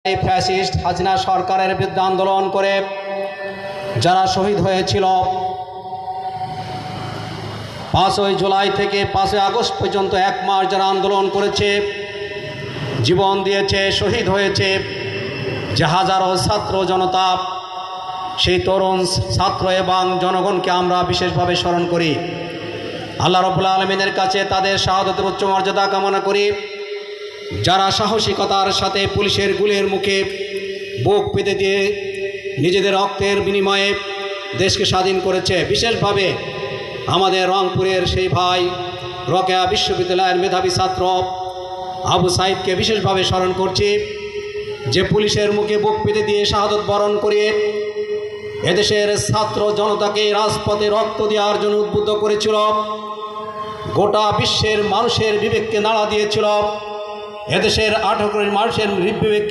এই ফ্যাসিস্ট হাসিনা সরকারের বিরুদ্ধে আন্দোলন করে যারা শহীদ হয়েছিল 5ই জুলাই থেকে 5ই আগস্ট পর্যন্ত এক মাস যারা আন্দোলন করেছে, জীবন দিয়েছে, শহীদ হয়েছে, যে হাজারো ছাত্র জনতা, সেই তরুণ ছাত্র এবং জনগণকে আমরা বিশেষভাবে স্মরণ করি। আল্লাহ রাব্বুল আলামিনের কাছে তাদের শাহাদাতের উচ্চ মর্যাদা কামনা করি। যারা সাহসিকতার সাথে পুলিশের গুলির মুখে বুক পেতে দিয়ে নিজেদের রক্তের বিনিময়ে দেশকে স্বাধীন করেছে, বিশেষভাবে আমাদের রংপুরের সেই ভাই রোকেয়া বিশ্ববিদ্যালয়ের মেধাবী ছাত্র আবু সাইদকে বিশেষভাবে স্মরণ করছি, যে পুলিশের মুখে বুক পেতে দিয়ে শাহাদত বরণ করে এদেশের ছাত্র জনতাকে রাজপথে রক্ত দেওয়ার জন্য উদ্বুদ্ধ করেছিল, গোটা বিশ্বের মানুষের বিবেককে নাড়া দিয়েছিল, এদেশের 18 কোটি মানুষের বিবেককে